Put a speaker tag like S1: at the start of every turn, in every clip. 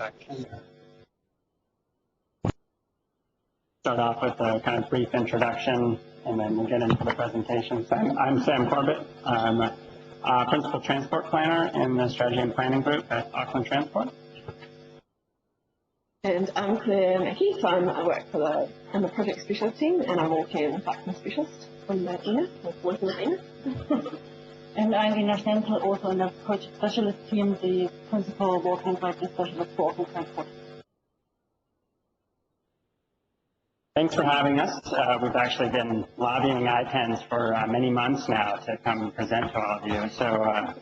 S1: section. Start off with a kind of brief introduction, and then we'll get into the presentation. So I'm Sam Corbett. I'm a Principal Transport Planner in the Strategy and Planning Group at Auckland Transport.
S2: And I'm Claire Macky, so I work for I'm a project specialist team, and I'm also a cycling specialist from the ENA, working with ENA.
S3: And I'm Stenzel, also in the project specialist team, the Principal Walk2Cycle specialist for Auckland Transport.
S1: Thanks for having us. We've actually been lobbying IPENS for many months now to come and present to all of you. So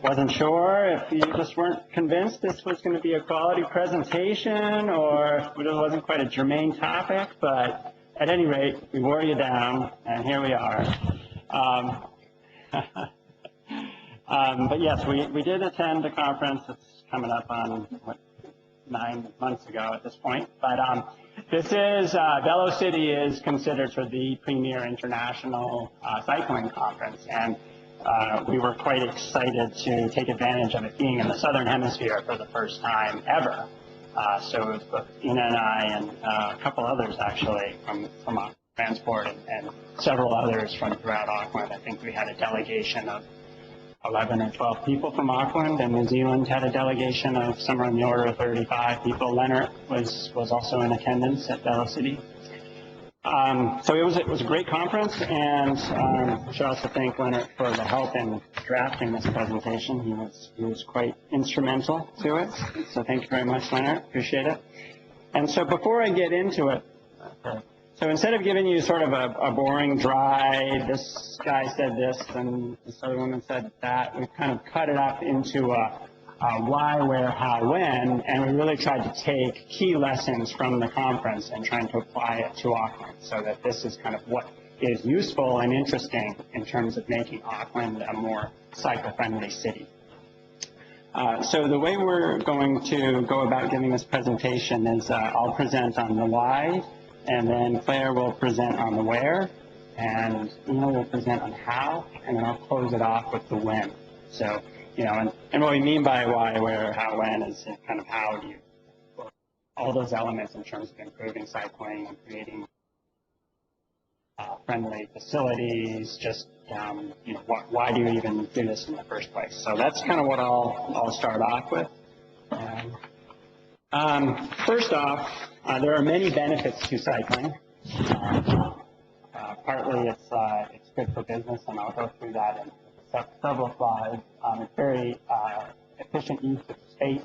S1: wasn't sure if you just weren't convinced this was going to be a quality presentation or if it wasn't quite a germane topic, but at any rate, we wore you down, and here we are. But yes, we did attend the conference. It's coming up on, 9 months ago at this point. But this is, Velo-city is considered for the premier international cycling conference. And we were quite excited to take advantage of it being in the Southern Hemisphere for the first time ever. So it was both Ina and I and a couple others actually from Auckland Transport and several others from throughout Auckland. I think we had a delegation of 11 or 12 people from Auckland, and New Zealand had a delegation of somewhere in the order of 35 people. Leonard was also in attendance at Velo-city. So it was a great conference, and I should also thank Leonard for the help in drafting this presentation. He was quite instrumental to it. So thank you very much, Leonard. Appreciate it. And so before I get into it, so instead of giving you sort of a boring, dry, this guy said this and this other woman said that, we've kind of cut it up into a why, where, how, when, and we really tried to take key lessons from the conference and trying to apply it to Auckland so that this is kind of what is useful and interesting in terms of making Auckland a more cycle-friendly city. So the way we're going to go about giving this presentation is I'll present on the why, and then Claire will present on the where, and Ina will present on how, and then I'll close it off with the when. So, and what we mean by why, where, how, when is kind of how do you, all those elements in terms of improving cycling and creating friendly facilities, just, why do you even do this in the first place? So that's kind of what I'll start off with. First off, there are many benefits to cycling. Partly it's good for business, and I'll go through that in several slides. It's very efficient use of space.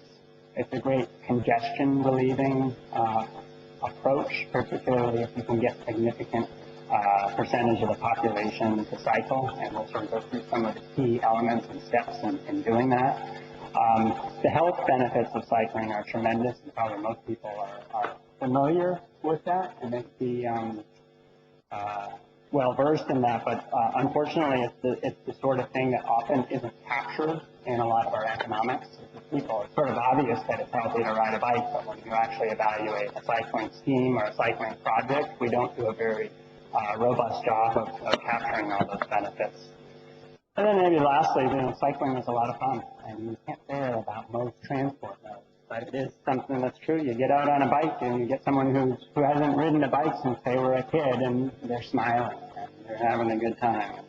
S1: It's a great congestion relieving approach, particularly if you can get significant percentage of the population to cycle, and we'll sort of go through some of the key elements and steps in doing that. The health benefits of cycling are tremendous, and probably most people are familiar with that and may be well versed in that, but unfortunately it's the sort of thing that often isn't captured in a lot of our economics. For people, it's sort of obvious that it's healthy to ride a bike, but when you actually evaluate a cycling scheme or a cycling project, we don't do a very robust job of capturing all those benefits. And then maybe lastly, cycling is a lot of fun, and you can't say that about most transport modes, but it is something that's true. You get out on a bike and you get someone who hasn't ridden a bike since they were a kid, and they're smiling and they're having a good time.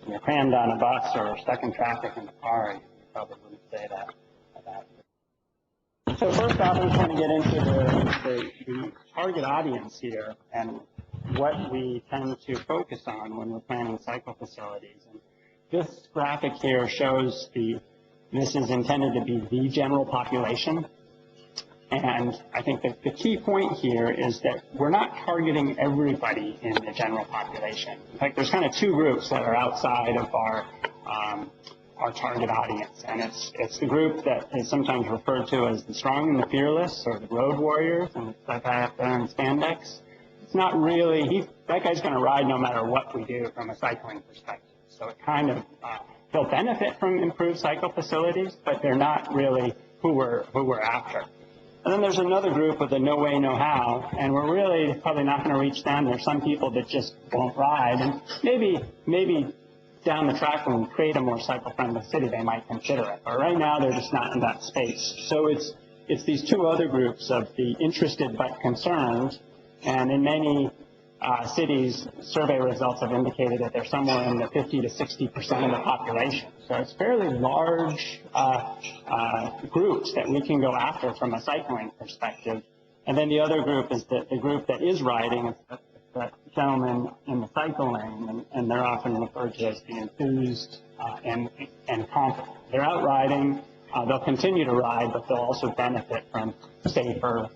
S1: You're crammed on a bus or stuck in traffic in the car, you probably wouldn't say that about it. So first off, I just want to get into the target audience here and what we tend to focus on when we're planning cycle facilities. And this graphic here shows this is intended to be the general population. And I think that the key point here is that we're not targeting everybody in the general population. In fact, there's kind of two groups that are outside of our target audience. And it's the group that is sometimes referred to as the strong and the fearless, or the road warriors, and that guy up there in spandex. It's not really, that guy's going to ride no matter what we do from a cycling perspective. So it kind of, they'll benefit from improved cycle facilities, but they're not really who we're after. And then there's another group with a no way, no how, and we're really probably not going to reach them. There's some people that just won't ride, and maybe down the track when we create a more cycle-friendly city, they might consider it. But right now, they're just not in that space. So it's it's these two other groups of the interested but concerned, and in many cities, survey results have indicated that they're somewhere in the 50 to 60% of the population. So it's fairly large groups that we can go after from a cycling perspective. And then the other group is the group that is riding, it's the gentlemen in the cycle lane, and they're often referred to as the enthused and confident. They're out riding, they'll continue to ride, but they'll also benefit from safer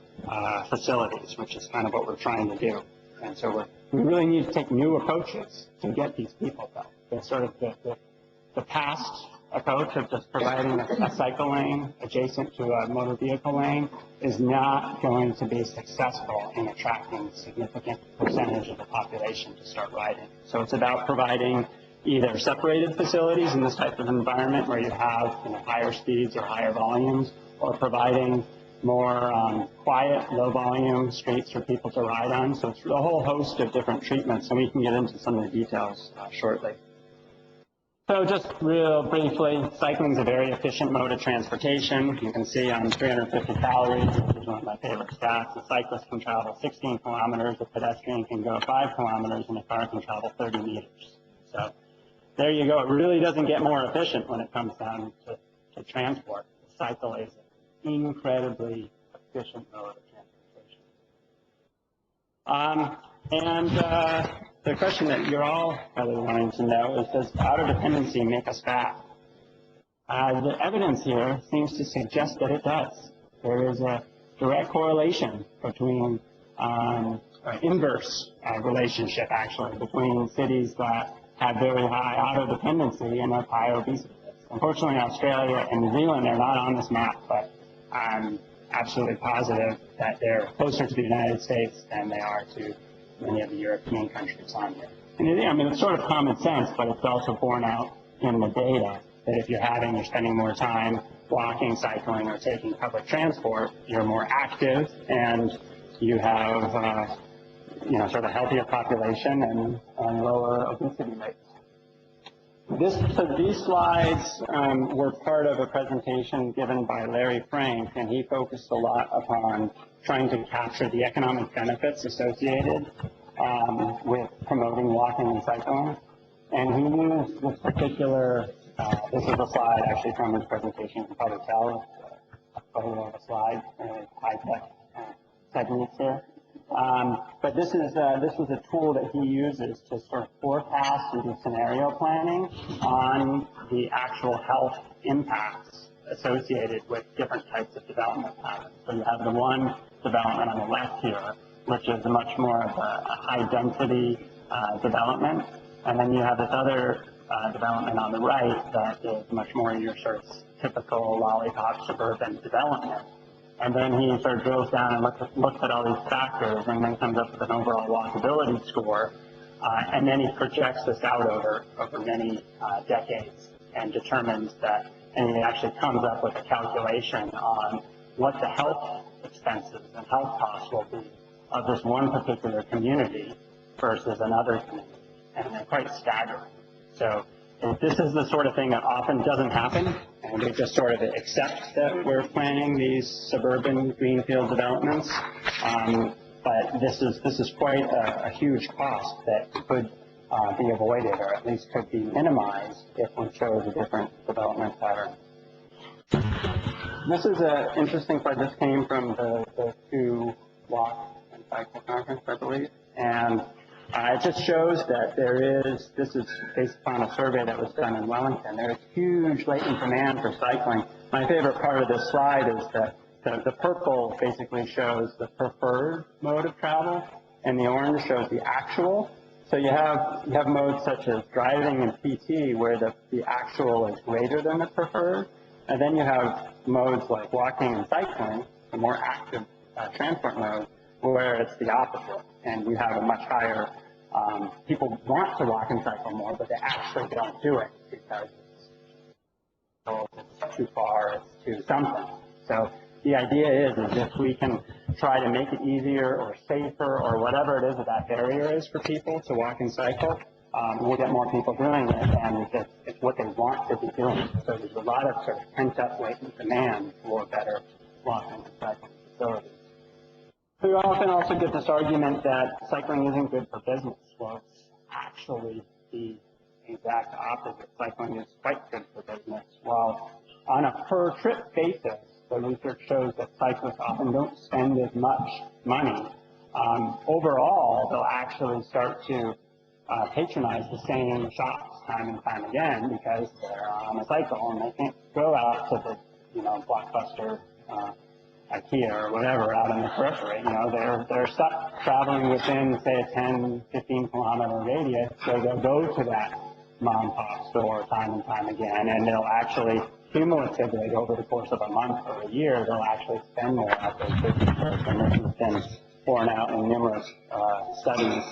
S1: facilities, which is kind of what we're trying to do. And so we really need to take new approaches to get these people though. It's sort of the past approach of just providing a cycle lane adjacent to a motor vehicle lane is not going to be successful in attracting a significant percentage of the population to start riding. So it's about providing either separated facilities in this type of environment where you have higher speeds or higher volumes, or providing more quiet, low volume streets for people to ride on. So it's a whole host of different treatments, and we can get into some of the details shortly. So just real briefly, cycling is a very efficient mode of transportation. You can see on 350 calories, which is one of my favorite stats. A cyclist can travel 16 kilometers, a pedestrian can go 5 kilometers, and a car can travel 30 meters. So there you go. It really doesn't get more efficient when it comes down to transport. The cycle is an incredibly efficient mode of transportation. The question that you're all probably wanting to know is, does auto-dependency make us fat? The evidence here seems to suggest that it does. There is a direct correlation between, inverse relationship actually, between cities that have very high auto-dependency and have high obesity. Unfortunately, Australia and New Zealand are not on this map, but I'm absolutely positive that they're closer to the United States than they are to many of the European countries on here. And I mean, it's sort of common sense, but it's also borne out in the data that if you're spending more time walking, cycling, or taking public transport, you're more active and you have, sort of healthier population and lower obesity rates. So these slides were part of a presentation given by Larry Frank, and he focused a lot upon trying to capture the economic benefits associated with promoting walking and cycling. And he used this particular, this is a slide actually from his presentation, you can probably tell, it's a photo of a slide, high-tech techniques here. But this was a tool that he uses to sort of forecast and do scenario planning on the actual health impacts associated with different types of development patterns. So you have the one development on the left here, which is much more of a high-density development, and then you have this other development on the right that is much more your sort of typical lollipop suburban development. And then he sort of drills down and looks at all these factors and then comes up with an overall walkability score. And then he projects this out over many decades and determines that, and he actually comes up with a calculation on what the health expenses and health costs will be of this one particular community versus another community. And they're quite staggering. So this is the sort of thing that often doesn't happen, and we just sort of accept that we're planning these suburban greenfield developments. But this is quite a huge cost that could be avoided, or at least could be minimized if we chose a different development pattern. This is an interesting part. This came from the 2 Walk and Cycle conference, I believe, and it just shows that this is based upon a survey that was done in Wellington. There's huge latent demand for cycling. My favorite part of this slide is that the purple basically shows the preferred mode of travel, and the orange shows the actual. So you have modes such as driving and PT where the actual is greater than the preferred, and then you have modes like walking and cycling, the more active transport mode, where it's the opposite, and you have a much higher, people want to walk and cycle more, but they actually don't do it because it's too far, it's too something. So the idea is if we can try to make it easier or safer or whatever it is that barrier is for people to walk and cycle, we'll get more people doing it, and it's what they want to be doing. So there's a lot of sort of pent-up latent demand for better walking and cycling facilities. We often also get this argument that cycling isn't good for business. Well, it's actually the exact opposite. Cycling is quite good for business. While on a per trip basis, the research shows that cyclists often don't spend as much money. Overall, they'll actually start to patronize the same shops time and time again because they're on a cycle and they can't go out to the, Blockbuster, IKEA or whatever out in the periphery. They're stuck traveling within, say, a 10, 15 kilometer radius, so they'll go to that mom and pop store time and time again, and they'll actually cumulatively over the course of a month or a year, they'll actually spend more at those business trips, and this has been borne out in numerous studies,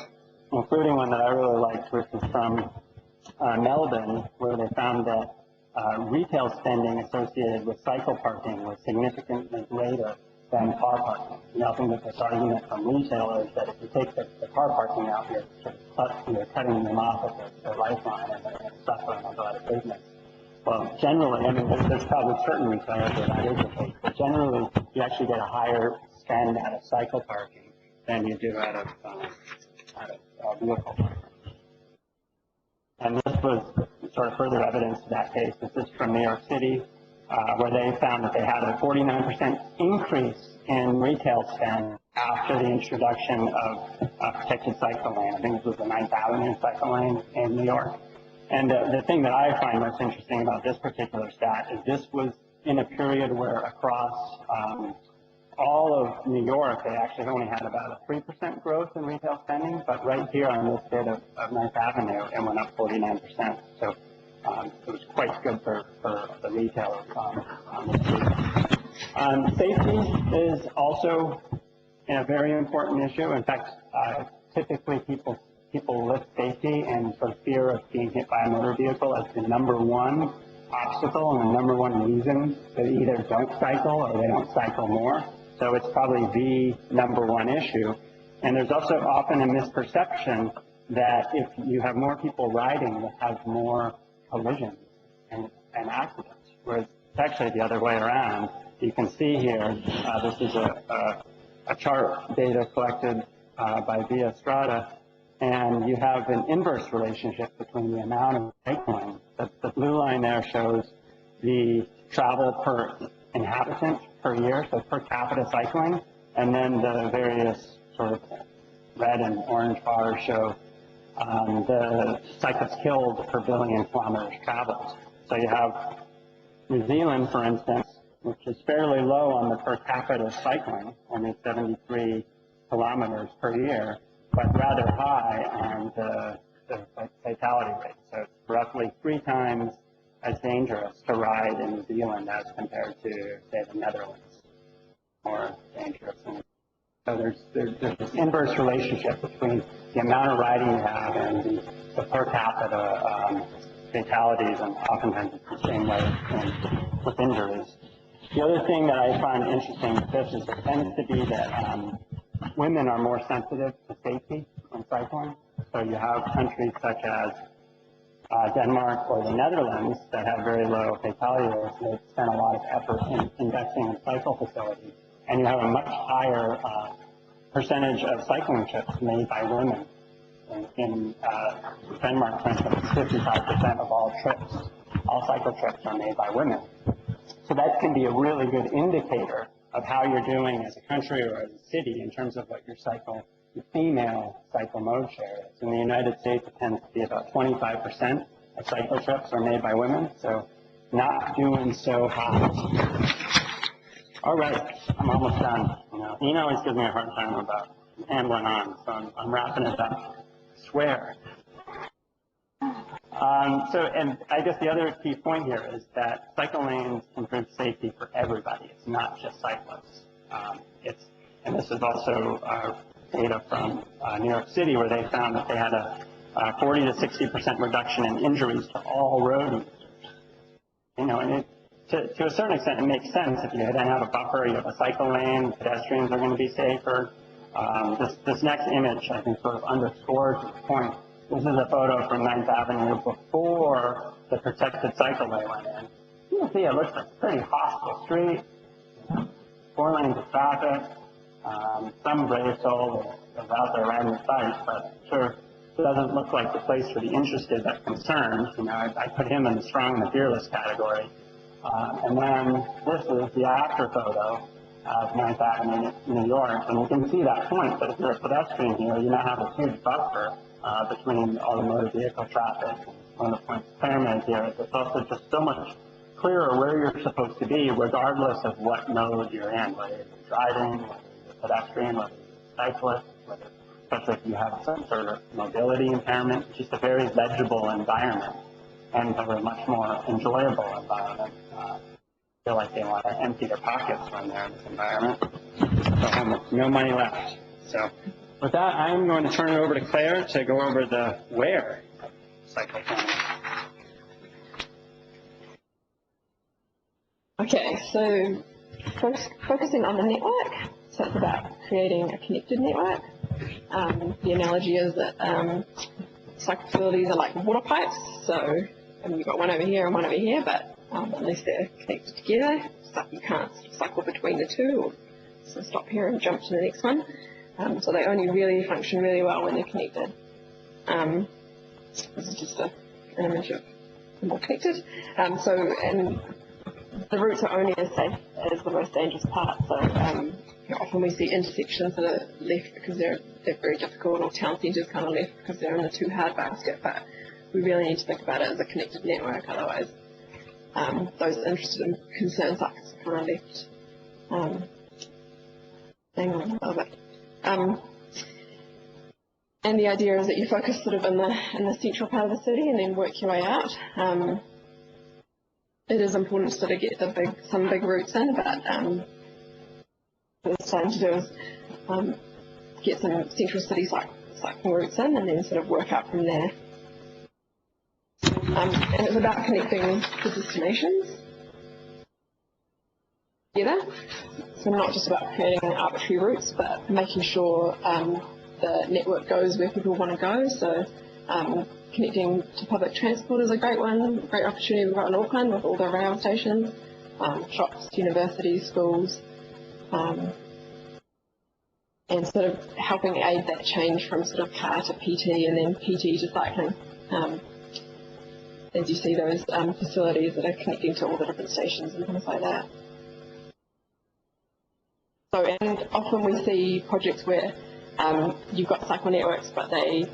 S1: including one that I really liked, which is from Melbourne, where they found that retail spending associated with cycle parking was significantly greater than car parking. Nothing that this argument from retailers that if you take the car parking out, you're cutting them off at their lifeline and they're suffering a lot of business. Well, generally, there's probably certain retailers where that is the case, but generally, you actually get a higher spend out of cycle parking than you do out of vehicle parking. And this was sort of further evidence to that case. This is from New York City, where they found that they had a 49% increase in retail spend after the introduction of protected cycle lane. I think this was the 9th Avenue cycle lane in New York. And the thing that I find most interesting about this particular stat is this was in a period where across all of New York, they actually only had about a 3% growth in retail spending, but right here on this bit of 9th Avenue, it went up 49%. So it was quite good for the retailers on the street. Safety is also a very important issue. In fact, typically people list safety and sort of fear of being hit by a motor vehicle as the number one obstacle and the number one reason they either don't cycle or they don't cycle more. So it's probably the number one issue. And there's also often a misperception that if you have more people riding, you'll have more collisions and accidents, whereas it's actually the other way around. You can see here, this is a chart data collected by Via Strada, and you have an inverse relationship between the amount of cycling. The blue line there shows the travel per inhabitant per year, so per capita cycling, and then the various sort of red and orange bars show the cyclists killed per billion kilometers traveled. So you have New Zealand, for instance, which is fairly low on the per capita cycling, only 73 kilometers per year, but rather high on the fatality rate. So it's roughly 3 times as dangerous to ride in New Zealand as compared to, say, the Netherlands, more dangerous. So there's this inverse relationship between the amount of riding you have and the per capita fatalities, and oftentimes it's the same way with injuries. The other thing that I find interesting with this is it tends to be that women are more sensitive to safety when cycling. So you have countries such as Denmark or the Netherlands that have very low fatality rates. They spend a lot of effort in investing in cycle facilities. And you have a much higher percentage of cycling trips made by women. In Denmark, for instance, 55% of all cycle trips are made by women. So that can be a really good indicator of how you're doing as a country or as a city in terms of what your female cycle mode share is. In the United States, it tends to be about 25% of cycle trips are made by women, so not doing so hot. All right, I'm almost done. Ian always gives me a hard time about ambling on, so I'm wrapping it up. I swear. And I guess the other key point here is that cycle lanes improve safety for everybody. It's not just cyclists. And this is also data from New York City, where they found that they had a 40 to 60% reduction in injuries to all road users. And to a certain extent, it makes sense. If you then have a buffer, you have a cycle lane, pedestrians are going to be safer. This next image, I think, sort of underscores this point. This is a photo from 9th Avenue before the protected cycle lane went in. You can see it looks like a pretty hostile street. 4 lanes of traffic. Some brave soul is out there riding the bike, but sure doesn't look like the place for the interested but concerned. You know, I put him in the strong and the fearless category. And then this is the after photo of 9th Avenue, New York, and you can see that point, but if you're a pedestrian here, you now have a huge buffer between all the motor vehicle traffic. One of the points Claire made here is it's also just so much clearer where you're supposed to be, regardless of what mode you're in, whether you're driving, whether you're a pedestrian, whether you're a cyclist, especially if you have some sort of mobility impairment. It's just a very legible environment and a much more enjoyable environment. I feel like they want to empty their pockets when they're in this environment. So home with no money left. So with that, I'm going to turn it over to Claire to go over the where cycle plan.
S2: Okay, so focusing on the network, so it's about creating a connected network. The analogy is that cycle facilities are like water pipes, so you've got one over here and one over here, but unless they're connected together, you can't cycle between the two, or so stop here and jump to the next one. So they only really function really well when they're connected. This is just an image of them all connected. And the routes are only as safe as the most dangerous part. So often we see intersections that are left because they're very difficult, or town centres kind of left because they're in the too hard basket. But we really need to think about it as a connected network. Otherwise, those interested in concerned cyclists are kind of left. Hang on a little bit. And the idea is that you focus sort of in the central part of the city and then work your way out. It is important to sort of get some big routes in, but what it's trying to do is get some central city cycling routes in and then sort of work out from there. And it's about connecting the destinations together. So not just about creating arbitrary routes, but making sure the network goes where people want to go. So connecting to public transport is a great one, great opportunity we've got in Auckland with all the rail stations, shops, universities, schools, and sort of helping aid that change from sort of car to PT and then PT to cycling. As you see those facilities that are connecting to all the different stations and things like that. So, and often we see projects where you've got cycle networks, but they're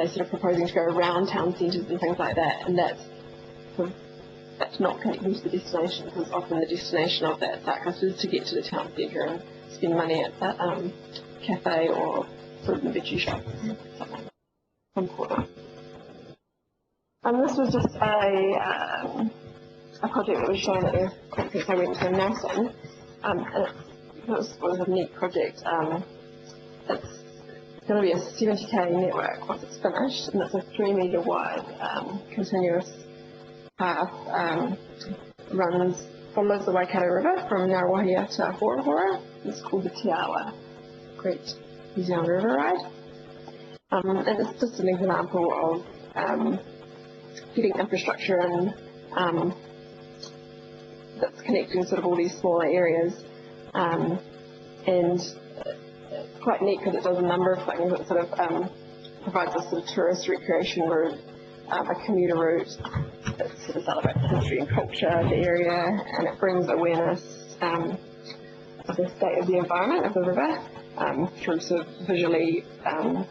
S2: sort of proposing to go around town centres and things like that, and that's not connecting to the destination, because often the destination of that cyclist is to get to the town centre and spend money at that cafe or fruit and veggie shop. Important. And this was just a project that was shown at the conference I went to in Nelson. And it was a neat project. It's going to be a 70k network once it's finished, and it's a 3 metre wide continuous path. Follows the Waikato River from Ngaruahia to Hora. It's called the Te Awa, Great New Zealand River Ride. And it's just an example of getting infrastructure and that's connecting sort of all these smaller areas, and it's quite neat because it does a number of things. It sort of provides a sort of tourist recreation route, a commuter route that sort of celebrates history and culture of the area, and it brings awareness of the state of the environment of the river through sort of visually and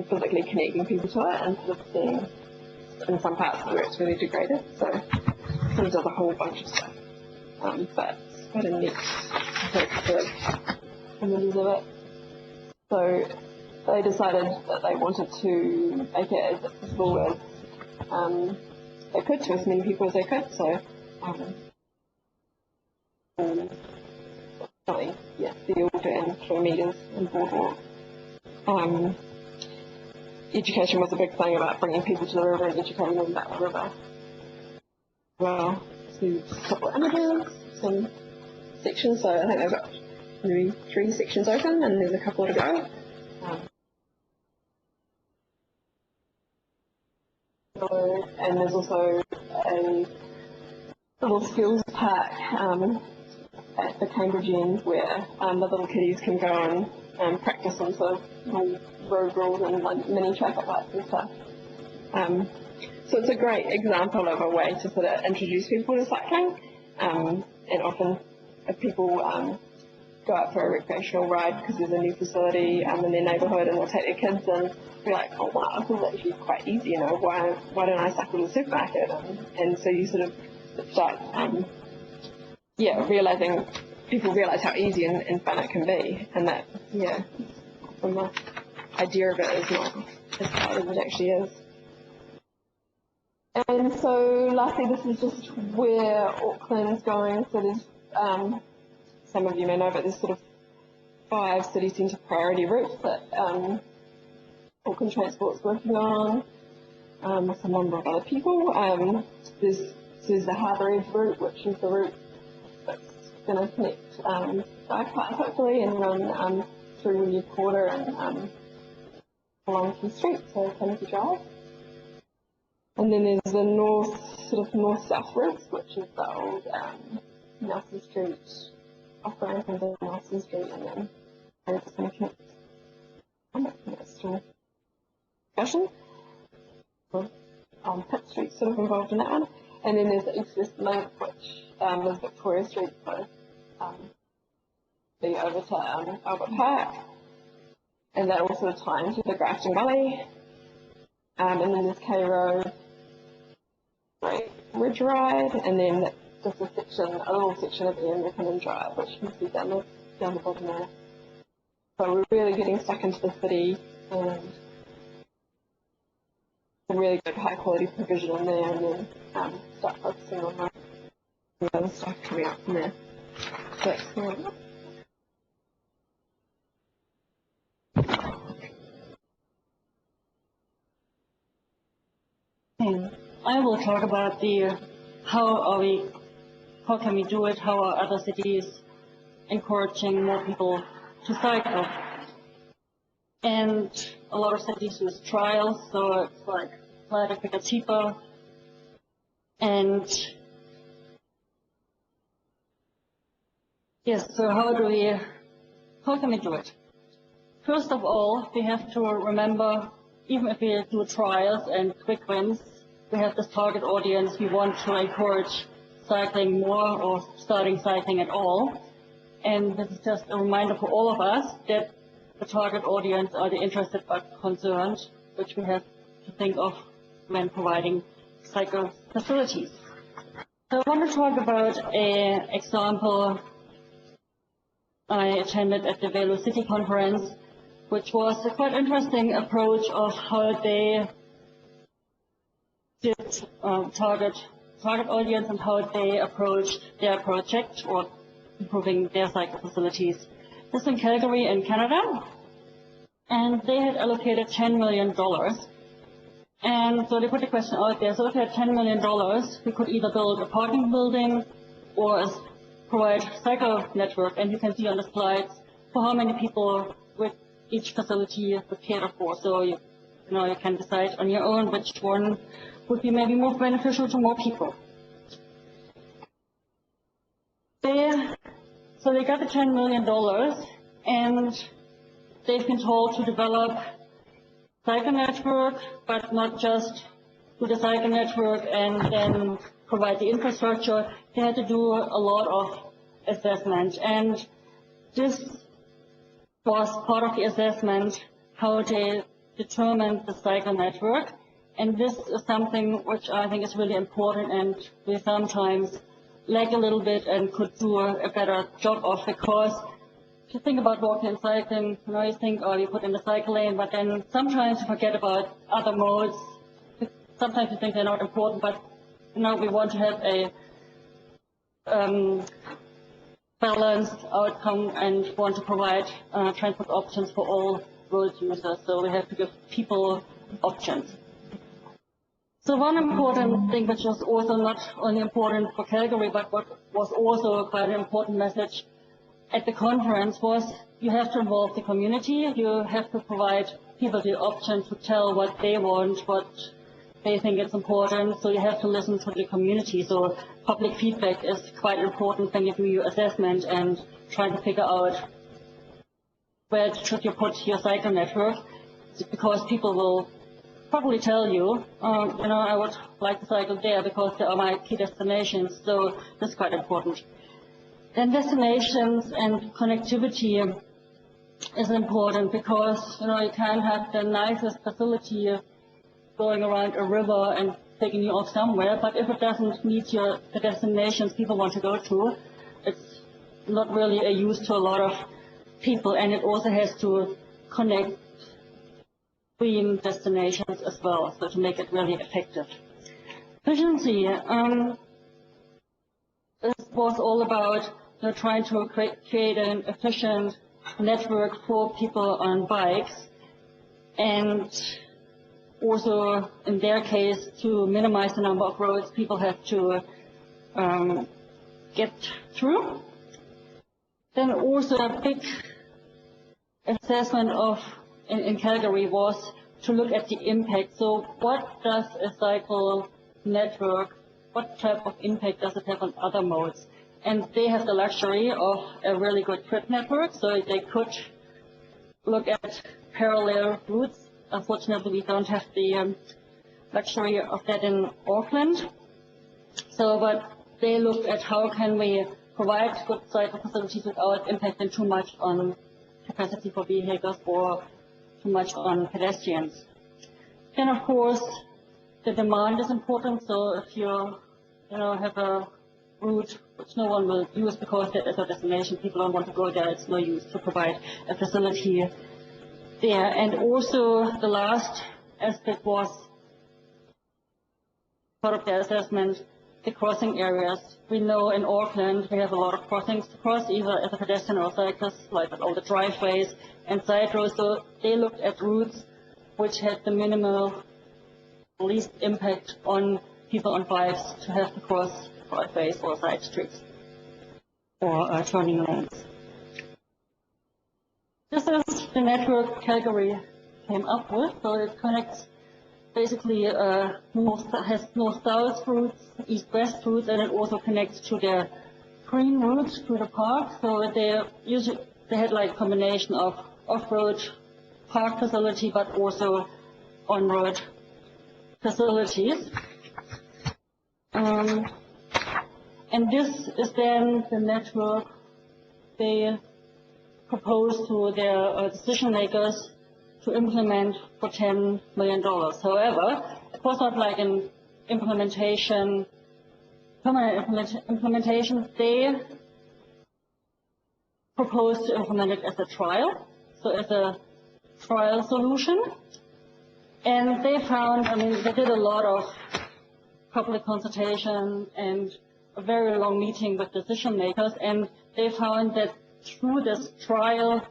S2: physically connecting people to it, and sort of seeing in some parts where it's really degraded. So it sort of does a whole bunch of stuff. But it's quite a neat, I've got a couple of images of it. So they decided that they wanted to make it as accessible as they could to as many people as they could. So field and kilometres and boardwalk. Education was a big thing about bringing people to the river and educating them about the river. Well, so a couple of images, some sections, so I think they've got maybe 3 sections open and there's a couple to go. And there's also a little skills park at the Cambridge end where the little kiddies can go and practice on sort of road rules and like mini traffic lights and stuff. So it's a great example of a way to sort of introduce people to cycling. And often if people go out for a recreational ride because there's a new facility in their neighbourhood and they'll take their kids and be like, oh wow, this is actually quite easy, you know, why don't I cycle to the supermarket? And so you sort of start, realising, people realise how easy and fun it can be, and that, from the idea of it is not as hard as it actually is. And so lastly, this is just where Auckland's going. So there's, some of you may know, but there's sort of 5 city centre priority routes that Auckland Transport's working on with a number of other people. There's the Harbour Edge route, which is the route that's going to connect Cycling hopefully and run through Wynyard Quarter and along Key Street, so Kennedy Drive. And then there's the north-south routes, which is the old Nelson Street, off-ramp and then Nelson Street, and then it's going to connect. I'm not going to still discussion. Pitt Street sort of involved in that one. And then there's the east-west link, which is Victoria Street, so be over to Albert Park. And that also ties into the Grafton Gully. And then there's K Road, Ridge Ride, and then just a little section of Mackinnon Drive, which you can see down the bottom there. So we're really getting stuck into the city and a really good high quality provision in there, and then start focusing on the other stuff coming up from there. So that's cool.
S3: I will talk about how can we do it, how are other cities encouraging more people to cycle. And a lot of cities use trials, so it's like lighter, quicker, cheaper. And yes, so how can we do it? First of all, we have to remember, even if we do trials and quick wins, we have this target audience we want to encourage cycling more or starting cycling at all. And this is just a reminder for all of us that the target audience are the interested but concerned, which we have to think of when providing cycle facilities. So I want to talk about an example I attended at the Velo-city conference, which was a quite interesting approach of how they did target audience and how they approached their project or improving their cycle facilities. This is in Calgary in Canada, and they had allocated $10 million. And so they put the question out there, so if we had $10 million, we could either build a parking building or provide cycle network, and you can see on the slides for how many people with each facility would cater for. So you can decide on your own which one would be maybe more beneficial to more people. So they got the $10 million, and they've been told to develop cycle network, but not just do the cycle network and then provide the infrastructure. They had to do a lot of assessment, and this was part of the assessment, how they determined the cycle network. And this is something which I think is really important, and we sometimes lag a little bit and could do a better job of, because if you think about walking and cycling, you think, oh, you put in the cycle lane, but then sometimes you forget about other modes. Sometimes you think they're not important, but we want to have a balanced outcome and want to provide transport options for all road users. So we have to give people options. So one important thing, which was also not only important for Calgary, but what was also quite an important message at the conference, was you have to involve the community. You have to provide people the option to tell what they want, what they think it's important, so you have to listen to the community. So public feedback is quite important when you do your assessment and try to figure out where should you put your cycle network, because people will probably tell you, I would like to cycle there because they are my key destinations, so that's quite important. Then destinations and connectivity is important because, you can't have the nicest facility going around a river and taking you off somewhere, but if it doesn't meet the destinations people want to go to, it's not really a use to a lot of people, and it also has to connect between destinations as well, so to make it really effective. Efficiency. This was all about trying to create an efficient network for people on bikes, and also in their case to minimize the number of roads people have to get through. Then also a big assessment in Calgary was to look at the impact. So what does a cycle network, what type of impact does it have on other modes? And they have the luxury of a really good grid network, so they could look at parallel routes. Unfortunately, we don't have the luxury of that in Auckland. But they looked at how can we provide good cycle facilities without impacting too much on capacity for vehicles or too much on pedestrians. Then, of course, the demand is important. So if you, have a route which no one will use because there is a destination, people don't want to go there, it's no use to provide a facility there. And also the last aspect was part of the assessment, the crossing areas. We know in Auckland we have a lot of crossings to cross, either as a pedestrian or cyclist, like all the driveways and side roads. So they looked at routes which had the minimal, least impact on people on bikes to have to cross driveways or side streets or turning lanes. This is the network Calgary came up with. So it connects basically has north-south routes, east-west routes, and it also connects to their green routes to the park. So they had like a combination of off-road park facility, but also on-road facilities. And this is then the network they proposed to their decision makers to implement for $10 million. However, it was not like an implementation, permanent implementation. They proposed to implement it as a trial, so as a trial solution. And they found, they did a lot of public consultation and a very long meeting with decision makers, and they found that through this trial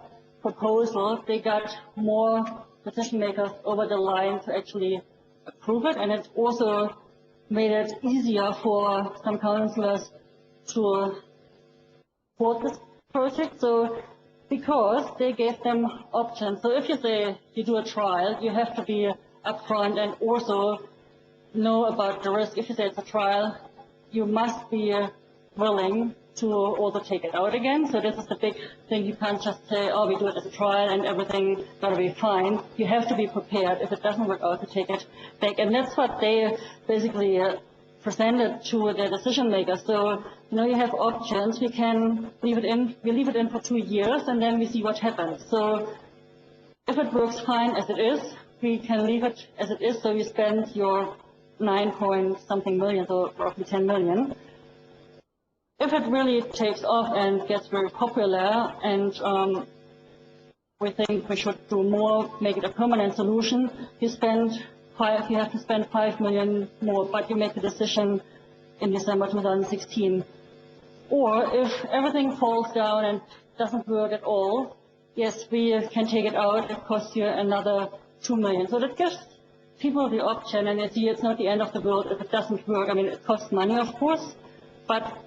S3: proposal, they got more decision makers over the line to actually approve it, and it also made it easier for some councillors to support this project. So, because they gave them options. So if you say you do a trial, you have to be upfront and also know about the risk. If you say it's a trial, you must be willing to also take it out again. So this is the big thing. You can't just say, oh, we do it as a trial and everything got to be fine. You have to be prepared if it doesn't work out to take it back. And that's what they basically presented to their decision makers. So, you have options. We can leave it in. We leave it in for 2 years and then we see what happens. So if it works fine as it is, we can leave it as it is. So you spend your 9-point-something million, so roughly 10 million. If it really takes off and gets very popular, and we think we should do more, make it a permanent solution, you have to spend 5 million more, but you make the decision in December 2016. Or if everything falls down and doesn't work at all, yes, we can take it out. It costs you another 2 million. So that gives people the option, and you see it's not the end of the world if it doesn't work. It costs money, of course, but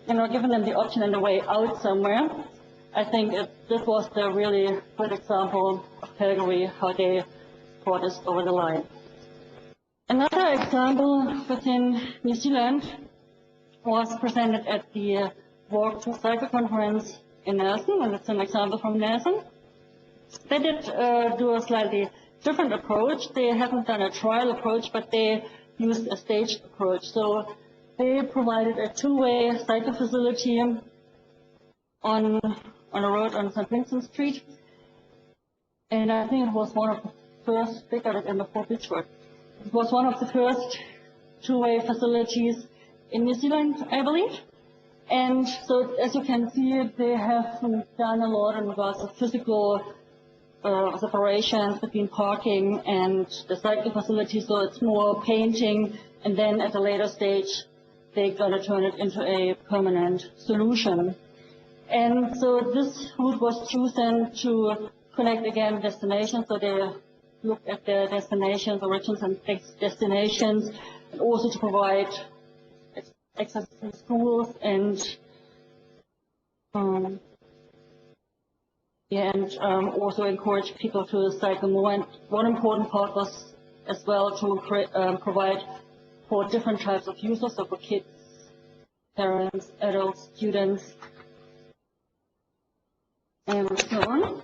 S3: giving them the option and the way out somewhere, I think this was the really good example of Calgary, how they brought us over the line. Another example within New Zealand was presented at the Walk2Cycle conference in Nelson, and it's an example from Nelson. They did do a slightly different approach. They haven't done a trial approach, but they used a staged approach. So they provided a two-way cycle facility on a road on St. Vincent Street. And I think it was one of the first, they got it in the Port Beach Road. It was one of the first two-way facilities in New Zealand, I believe. And so as you can see, they have done a lot in regards to physical separations between parking and the cycle facility, so it's more painting, and then at a later stage they're going to turn it into a permanent solution. And so this route was chosen to connect again destinations, so they looked at their destinations, origins and destinations, and also to provide access to schools and also encourage people to cycle more. And one important part was as well to provide for different types of users, so for kids, parents, adults, students, and so on.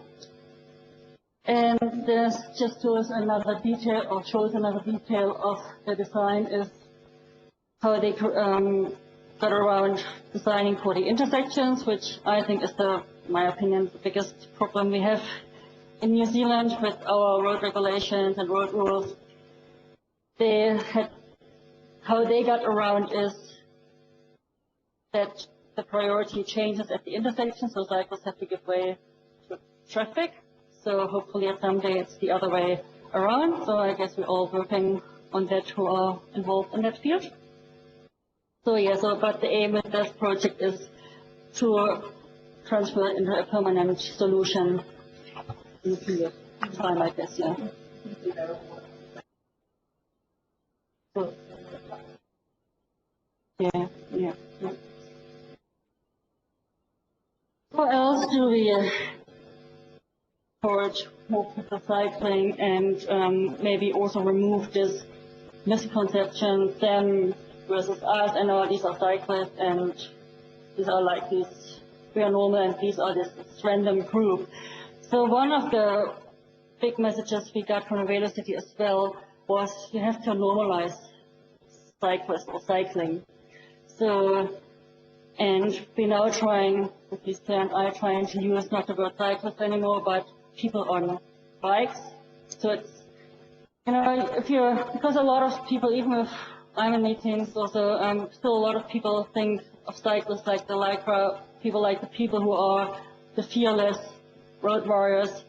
S3: And this just shows another detail of the design is how they got around designing for the intersections, which I think is in my opinion, the biggest problem we have in New Zealand with our road regulations and road rules. How they got around is that the priority changes at the intersection, so cyclists have to give way to traffic. So hopefully at some day it's the other way around. So I guess we're all working on that who are involved in that field. So yeah, but the aim with this project is to transfer it into a permanent solution in a period of time, I guess, yeah. So, yeah. What else do we encourage more people cycling and maybe also remove this misconception, them versus us, and these are cyclists and these are like these, we are normal and these are this random group. So one of the big messages we got from the Velo-city as well was you have to normalize cyclists or cycling. So, and we're now trying, with this plan, I'm trying to use not the word cyclists anymore, but people on bikes. So it's, because a lot of people, even if I'm in meetings also, still a lot of people think of cyclists like the Lycra, like the people who are the fearless road warriors.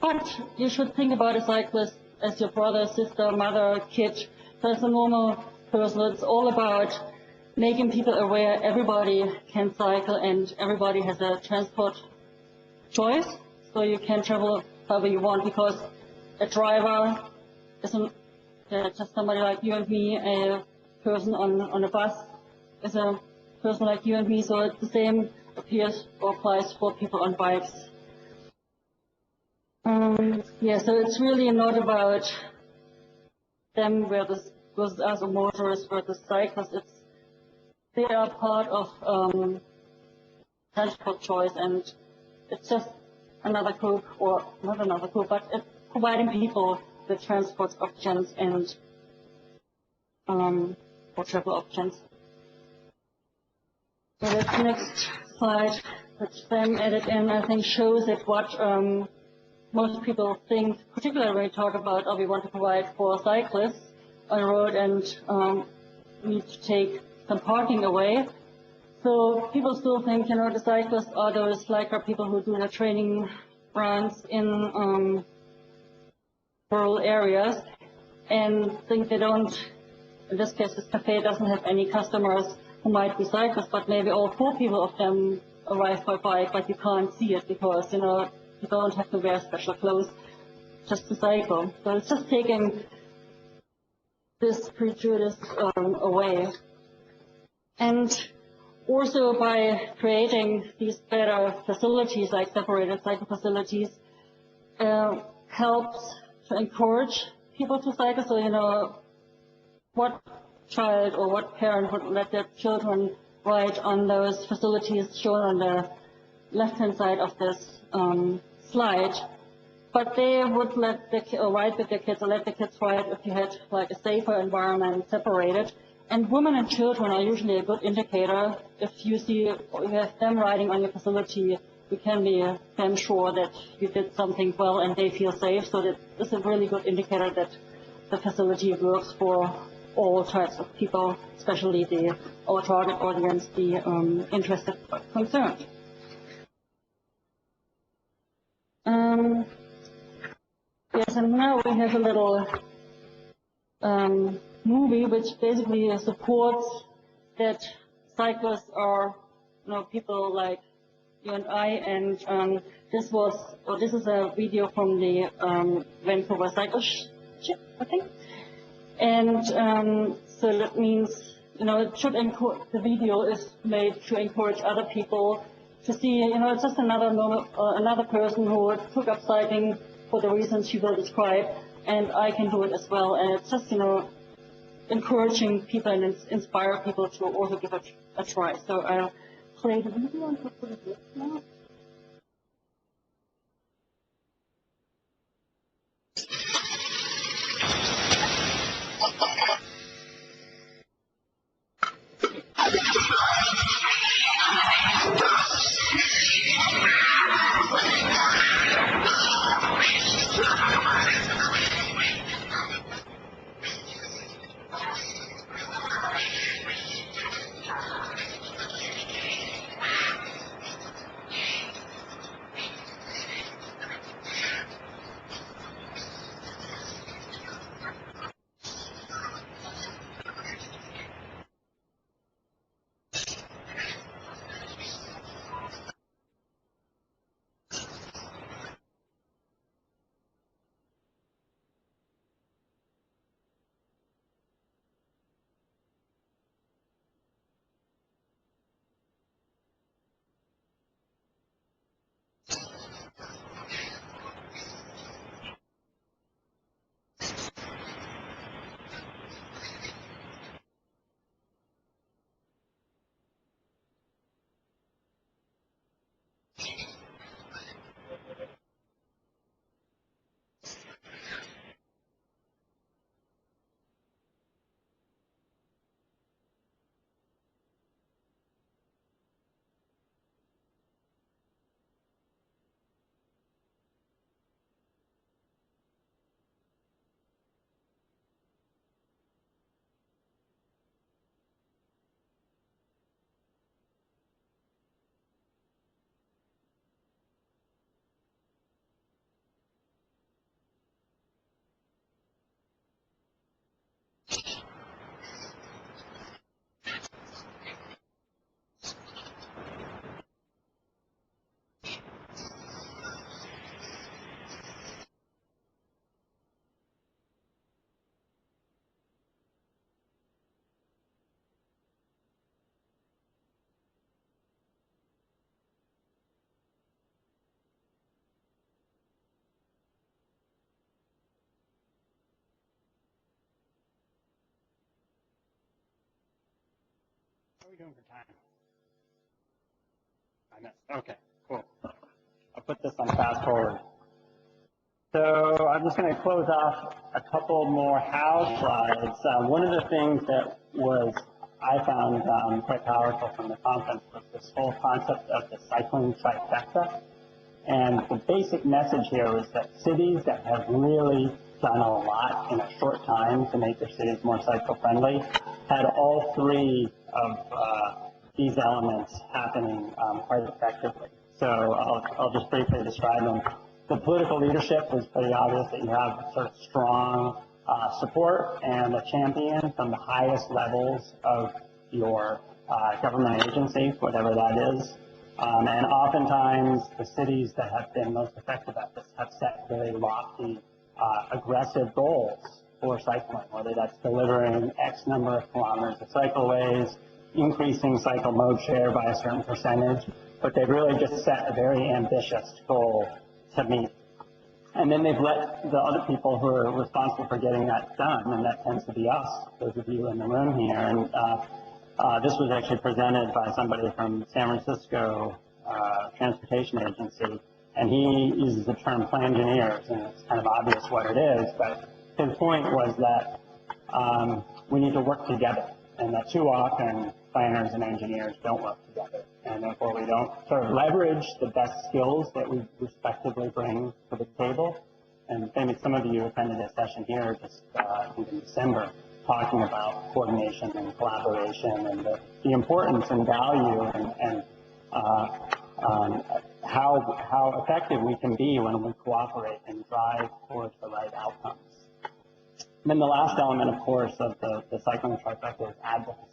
S3: But you should think about a cyclist as your brother, sister, mother, kid. So as a normal person, it's all about making people aware everybody can cycle and everybody has a transport choice. So you can travel however you want, because a driver isn't just somebody like you and me. A person on a bus is a person like you and me. So the same applies for people on bikes. So it's really not about them versus us or motorists versus cyclists. They are part of transport choice, and it's just another group, or not another group, but it's providing people with transport options and or travel options. So this next slide, which Sam added in, I think shows it what most people think, particularly when we talk about, we want to provide for cyclists on the road and need to take some parking away. So people still think, the cyclists are those people who do the training runs in rural areas, and think they don't, in this case this cafe doesn't have any customers who might be cyclists, but maybe all 4 people of them arrive by bike, but you can't see it because, you don't have to wear special clothes just to cycle. So it's just taking this prejudice away. And also by creating these better facilities, like separated cycle facilities, helps to encourage people to cycle. So, what child or what parent would let their children ride on those facilities shown on the left-hand side of this slide. But they would let the ride with their kids or let the kids ride if you had like a safer environment separated. And women and children are usually a good indicator. If you see or you have them riding on your facility, you can be damn sure that you did something well and they feel safe. So that is a really good indicator that the facility works for all types of people, especially our target audience, the interested but concerned. Yes, and now we have a little movie which basically supports that cyclists are, people like you and I. And this is a video from the Vancouver Cycle Ship, I think. And so that means, it should the video is made to encourage other people to see, it's just another person who took up cycling for the reasons she will describe, and I can do it as well. And it's just, encouraging people and inspire people to also give it a try. So I'll play the video and hopefully it works now.
S1: How are we doing for time? I missed. Okay, cool. I'll put this on fast forward. So I'm just going to close off a couple more how slides. One of the things that I found quite powerful from the conference was this whole concept of the cycling trifecta. And the basic message here is that cities that have really done a lot in a short time to make their cities more cycle-friendly had all three of these elements happening quite effectively. So I'll just briefly describe them. The political leadership is pretty obvious that you have sort of strong support and a champion from the highest levels of your government agency, whatever that is. And oftentimes the cities that have been most effective at this have set very lofty, aggressive goals for cycling, whether that's delivering X number of kilometers of cycleways, increasing cycle mode share by a certain percentage, but they've really just set a very ambitious goal to meet. And then they've let the other people who are responsible for getting that done, and that tends to be us, those of you in the room here. And this was actually presented by somebody from San Francisco Transportation Agency, and he uses the term plangineers, and it's kind of obvious what it is, but his point was that we need to work together, and that too often planners and engineers don't work together, and therefore we don't sort of leverage the best skills that we respectively bring to the table. And maybe some of you attended a session here just in December talking about coordination and collaboration and the importance and value and how effective we can be when we cooperate and drive towards the right outcomes. And then the last element, of course, of the cycling trifecta is advocacy.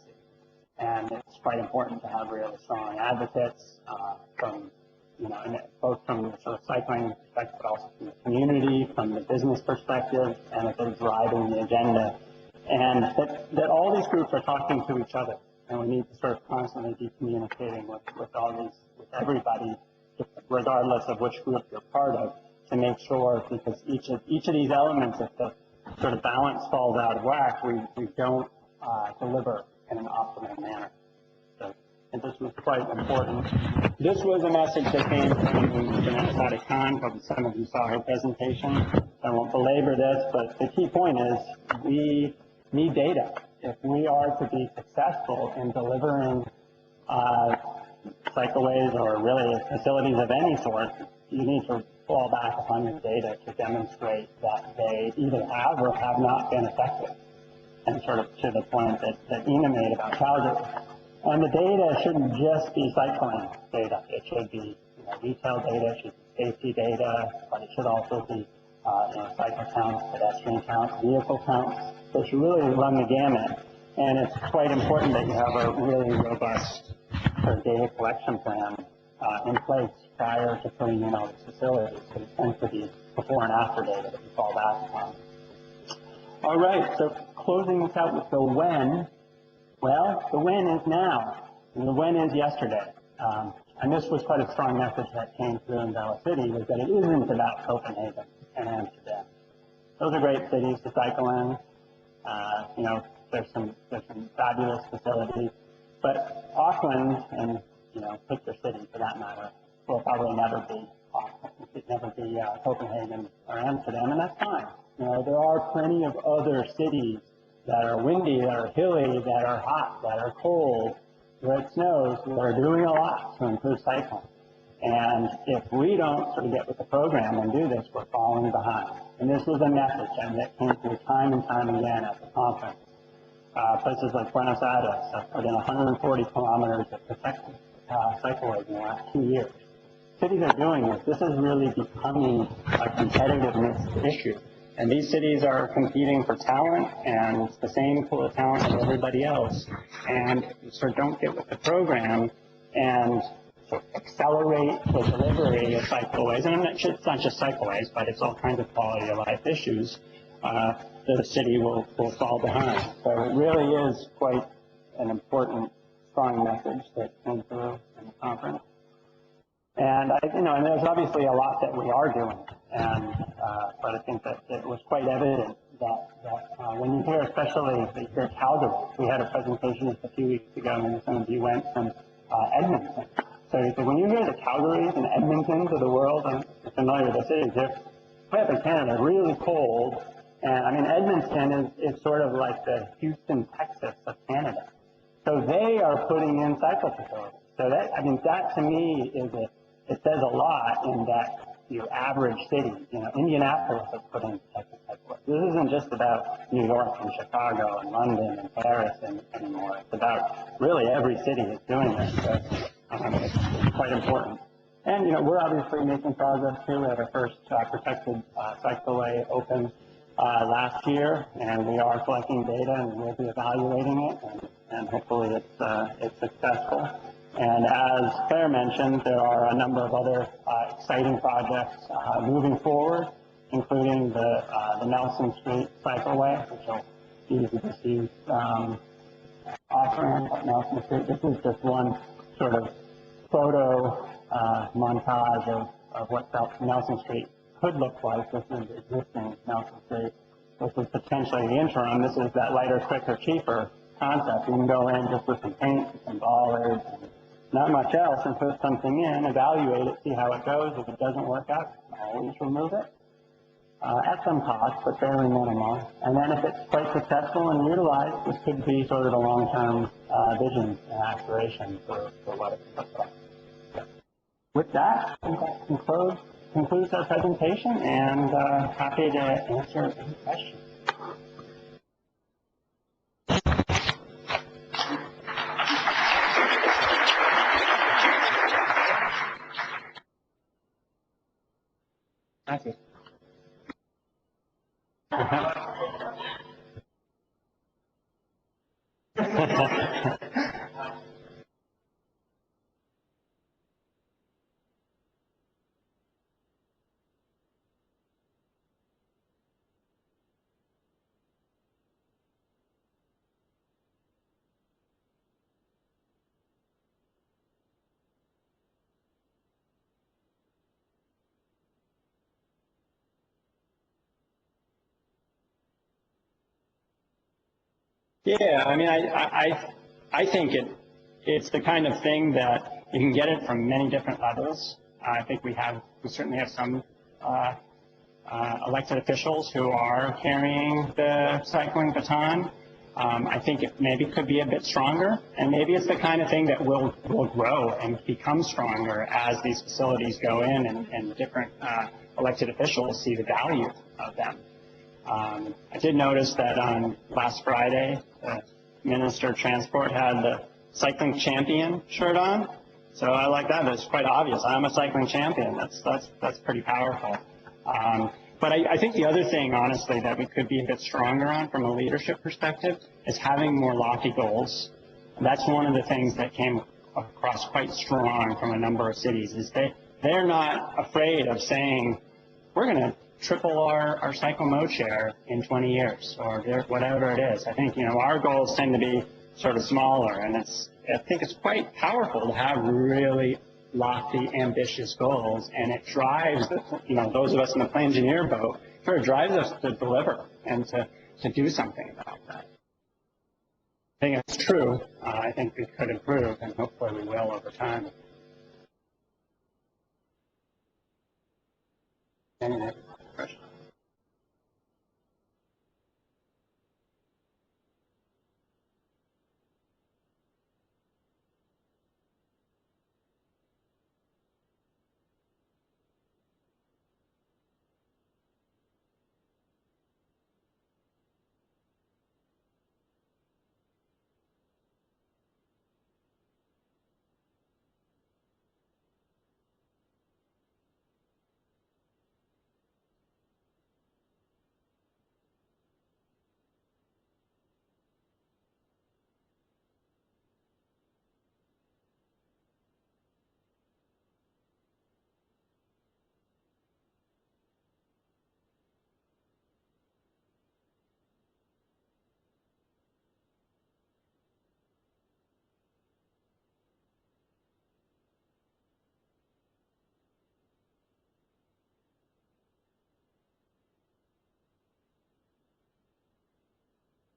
S1: And it's quite important to have really strong advocates from, both from the sort of cycling perspective, but also from the community, from the business perspective, and that they're driving the agenda. And that all these groups are talking to each other. And we need to sort of constantly be communicating with everybody, regardless of which group you're part of, to make sure, because each of these elements, if the sort of balance falls out of whack, we don't deliver in an optimal manner. So, and this was quite important. This was a message that came from Vanessa Khan. Probably some of you saw her presentation. I won't belabor this, but the key point is we need data. If we are to be successful in delivering cycleways or really facilities of any sort, you need to fall back upon your data to demonstrate that they either have or have not been effective. And sort of to the point that Ina made about Calgary. And the data shouldn't just be cycling data. It should be retail data, it should be safety data, but it should also be cycle counts, pedestrian counts, vehicle counts. So it should really run the gamut. And it's quite important that you have a really robust sort of data collection plan in place prior to putting in all these facilities. So it tends to be before and after data that you fall back upon. All right, so closing this out with the when. Well, the when is now, and the when is yesterday. And this was quite a strong message that came through in Velo-city, was that it isn't about Copenhagen and Amsterdam. Those are great cities to cycle in. There's some fabulous facilities, but Auckland and pick your city for that matter will probably never be Copenhagen or Amsterdam, and that's fine. There are plenty of other cities that are windy, that are hilly, that are hot, that are cold, where it snows, that are doing a lot to improve cycling. And if we don't sort of get with the program and do this, we're falling behind. And this was a message that came through time and time again at the conference. Places like Buenos Aires have put in 140 kilometers of protected cycleways in the last 2 years. Cities are doing this. This is really becoming a competitiveness issue. And these cities are competing for talent, and it's the same pool of talent as everybody else. And sort of don't get with the program and sort of accelerate the delivery of cycleways. And it's not just cycleways, but it's all kinds of quality of life issues. The city will fall behind. So it really is quite an important, strong message that came through in the conference. And and there's obviously a lot that we are doing, but I think that it was quite evident that when you hear, especially that you're Calgary, we had a presentation just a few weeks ago, and some of you went from Edmonton. So when you hear the Calgarys and Edmontons of the world, I'm familiar with the cities, they're quite in Canada, really cold. And I mean, Edmonton is sort of like the Houston, Texas of Canada. So they are putting in cycle facilities. So that to me it says a lot in that your average city, Indianapolis has put in cycleways. This isn't just about New York and Chicago and London and Paris anymore. It's about really every city is doing this. So it's quite important. And we're obviously making progress too. We had our first protected cycleway open last year, and we are collecting data and we'll be evaluating it, and hopefully it's successful. And as Claire mentioned, there are a number of other exciting projects moving forward, including the Nelson Street Cycleway, which will easily just use offering at Nelson Street. This is just one sort of photo montage of what Nelson Street could look like. This is existing Nelson Street. This is potentially the interim. This is that lighter, quicker, cheaper concept. You can go in just with some paint, some bollards, and not much else, and put something in, evaluate it, see how it goes. If it doesn't work out, always remove it. At some cost, but fairly minimal. And then if it's quite successful and utilized, this could be sort of a long-term vision and aspiration for what it looks like. With that, I think that concludes our presentation, and happy to answer any questions. Thank you. Yeah, I mean, I think it's the kind of thing that you can get it from many different levels. I think we certainly have some elected officials who are carrying the cycling baton. I think it maybe could be a bit stronger, and maybe it's the kind of thing that will grow and become stronger as these facilities go in and different elected officials see the value of them. I did notice that on last Friday, the Minister of Transport had the cycling champion shirt on. So I like that. It's quite obvious. I'm a cycling champion. That's pretty powerful. But I think the other thing, honestly, that we could be a bit stronger on from a leadership perspective is having more lofty goals. That's one of the things that came across quite strong from a number of cities is they're not afraid of saying, we're going to triple our cycle mode share in 20 years or whatever it is. I think, our goals tend to be sort of smaller, and I think it's quite powerful to have really lofty, ambitious goals, and it drives those of us in the plain engineer boat, sort of drives us to deliver and to do something about that. I think it's true. I think we could improve, and hopefully we will over time. Any questions?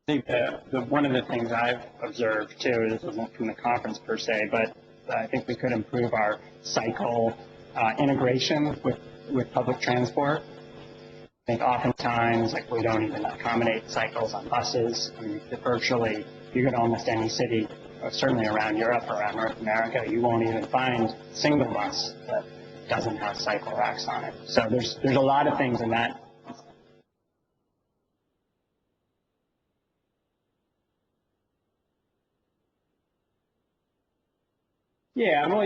S1: I think one of the things I've observed too, this isn't from the conference per se, but I think we could improve our cycle integration with public transport. I think oftentimes we don't even accommodate cycles on buses. I mean, virtually, you go to almost any city, certainly around Europe or around North America, you won't even find a single bus that doesn't have cycle racks on it. So there's a lot of things in that. Yeah, well,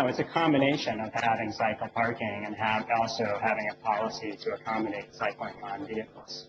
S1: it's a combination of having cycle parking and also having a policy to accommodate cycling on vehicles.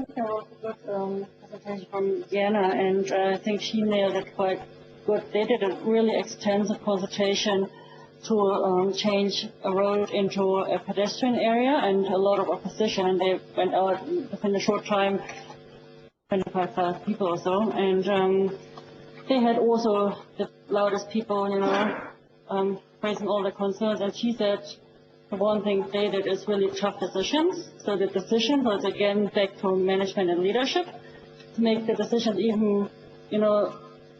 S3: think there was a good presentation from Diana, and I think she nailed it quite good. They did a really extensive consultation to change a road into a pedestrian area, and a lot of opposition, and they went out within a short time, 25,000 people or so, and they had also the loudest people, raising all the concerns, and she said the one thing they did is really tough decisions. So the decision was again back to management and leadership to make the decisions even,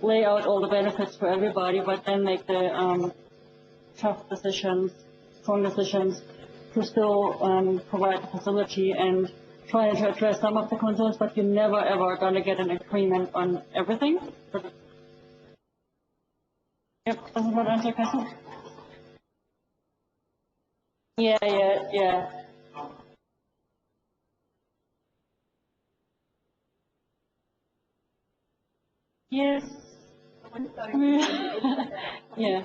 S3: lay out all the benefits for everybody, but then make the tough decisions, strong decisions to still provide the facility and trying to address some of the concerns, but you're never ever going to get an agreement on everything. Yep, doesn't that answer your question? Yeah. Yes. Yeah.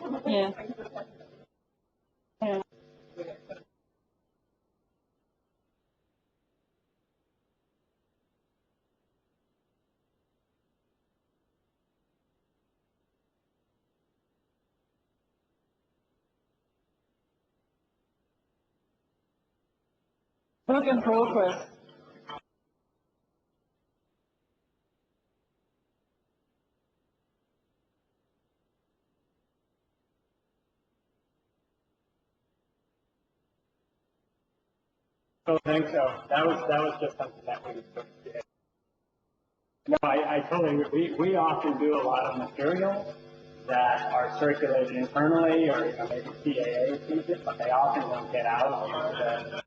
S3: Work in progress.
S1: I think so. That was just something that we did. No, I totally agree. We often do a lot of materials that are circulated internally, or maybe CAA sees it, but they often don't get out into the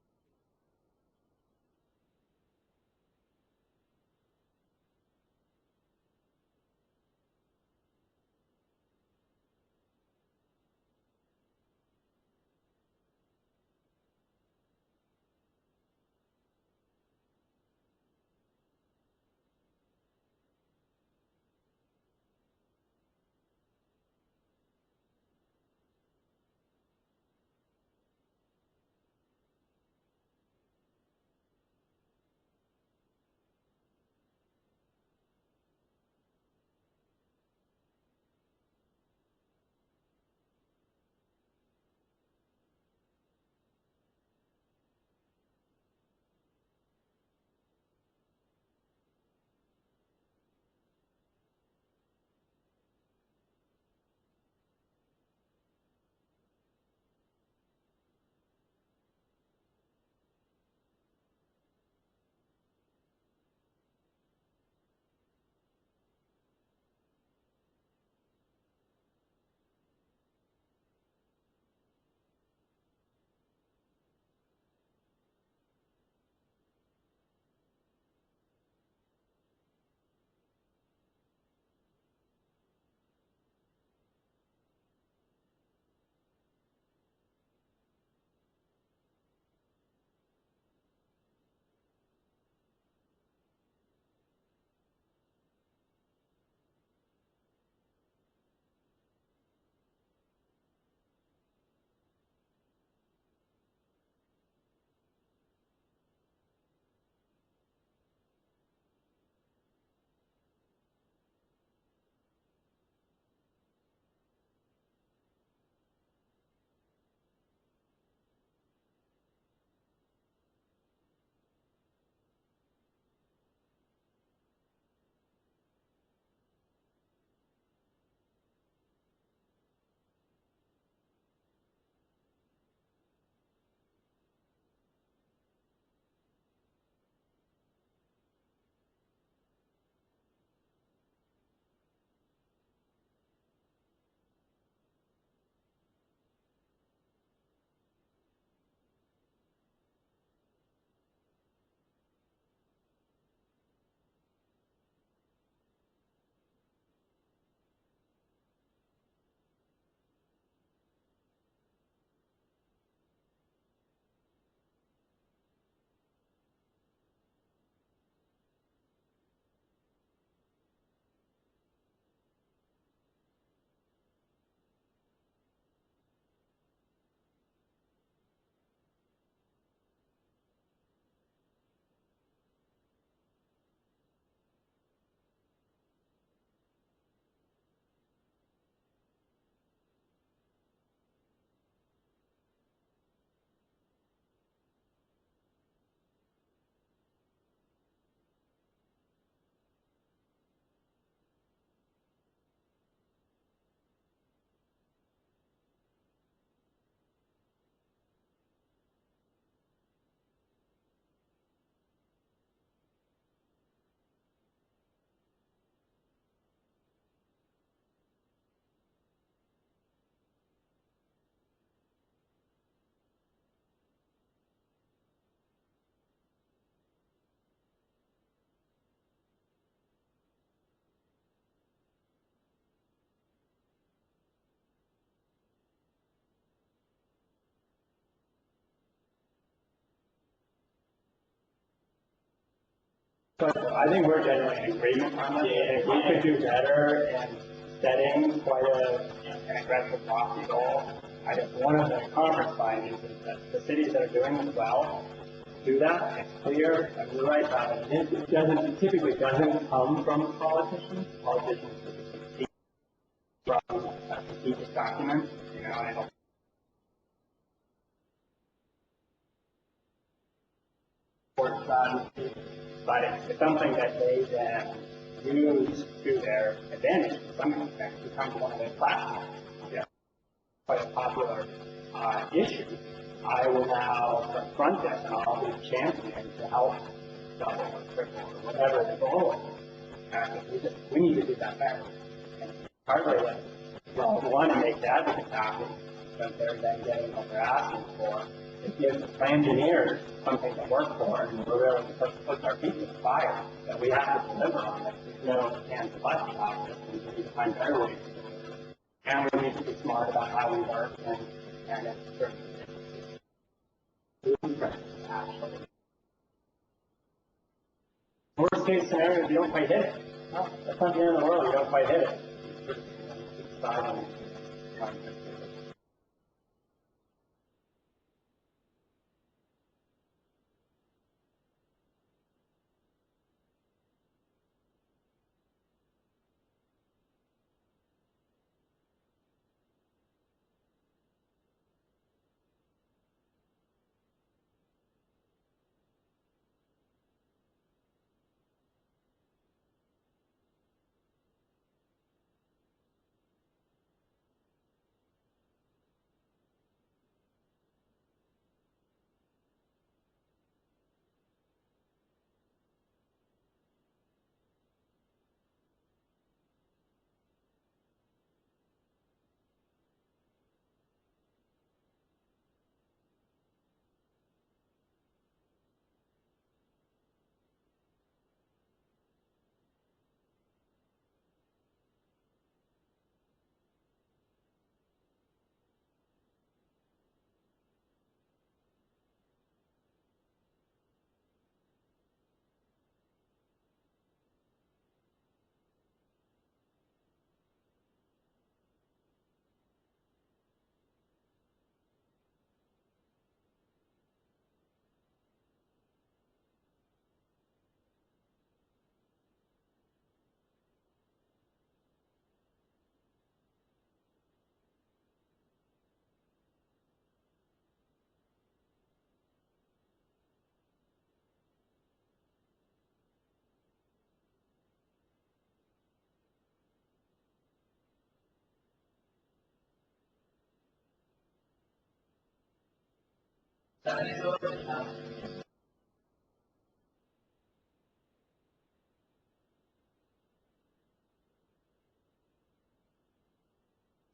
S1: But I think we're generally in agreement on this. If we could do better in setting quite an aggressive lofty goal, I guess one of the conference findings is that the cities that are doing this well do that. It's clear. And you're right about it. It typically doesn't come from politicians. Politicians typically speak from a strategic document. You know, I don't. But it's something that they then use to their advantage to some extent. It becomes one of their platforms. Yeah, quite a popular issue. I will now confront this, and I'll be a champion to help double or triple or whatever the goal is. We need to do that better. And partly that we want to make the advocates happy because they're then getting what they're asking for. It gives the engineers something to work for, and we're willing to put our feet to the fire that we have to deliver on it. There's no can't survive without this, and we need to find better ways to deliver it. And we need to be smart about how we work, and it's actually. Worst case scenario, you don't quite hit it. No, that's not the end of the world. You don't quite hit it. It's starting.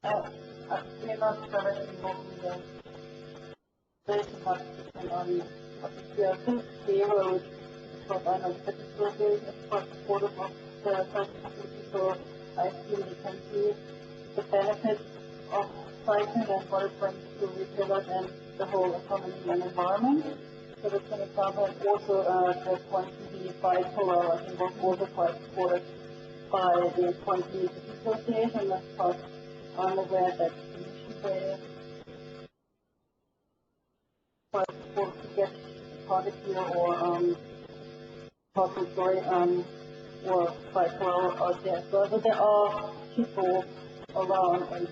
S3: We're not directly involved in the very much on the road, but I know that it's really quite supportive of the cycling, so I feel we can see the benefits of cycling and what it brings to retailers and the whole economy and environment. So that's an example, and also the point to be bipolar, I think was also quite supported by the Point Community Association. That's part I'm aware that they quite supportive to get product here or public story or quite well out there. So there are people around and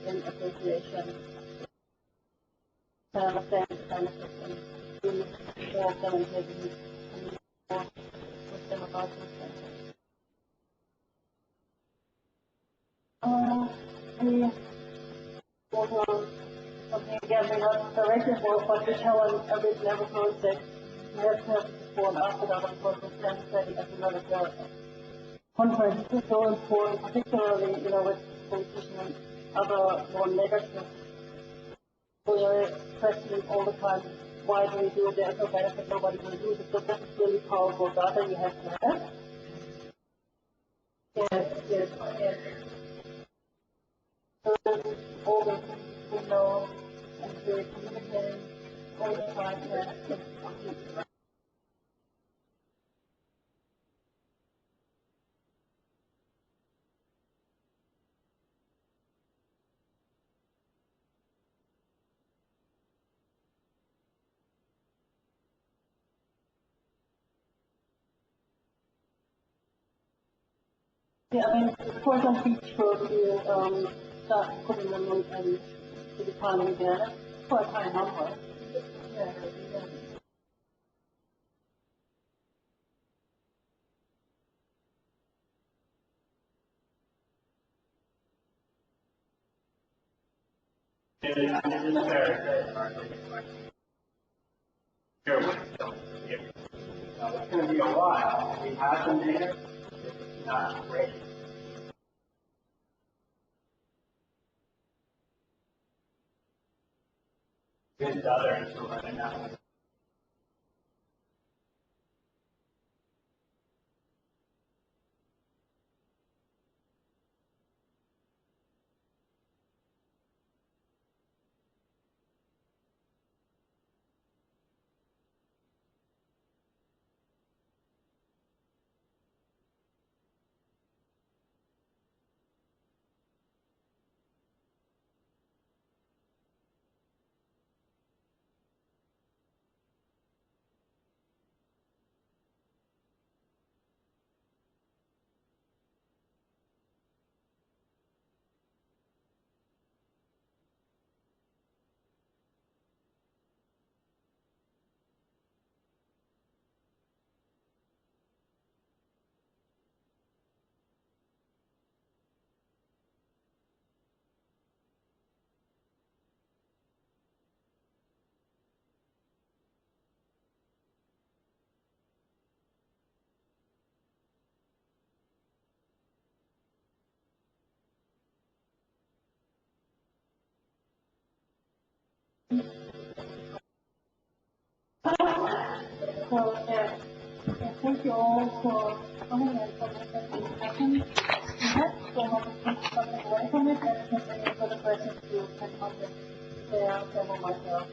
S3: in association to understand the benefits and do more of them and maybe more with them about those benefits. Also, something again, we're not directly involved, but we tell a bit level project. We have to have support after that, of course, with them setting as well as the conference is so important, particularly, with politicians and other more negative. We're questioning all the time, why do we do it? There's no benefit, nobody will do it, because this is really powerful data you have to have. Yes. So all the things we know and we're communicating all the time. Yeah, I mean, for some beach road, you start putting them in and the economy there. That's quite a high number. Yeah, yeah.
S1: It is very hard to get here with still here. It's going to be a while. We have some data. It's not great. Good others who are running out.
S3: So, thank you all for coming and for the discussion. Perhaps we want to take something away from it, and if there's any further questions, you can contact Claire or myself.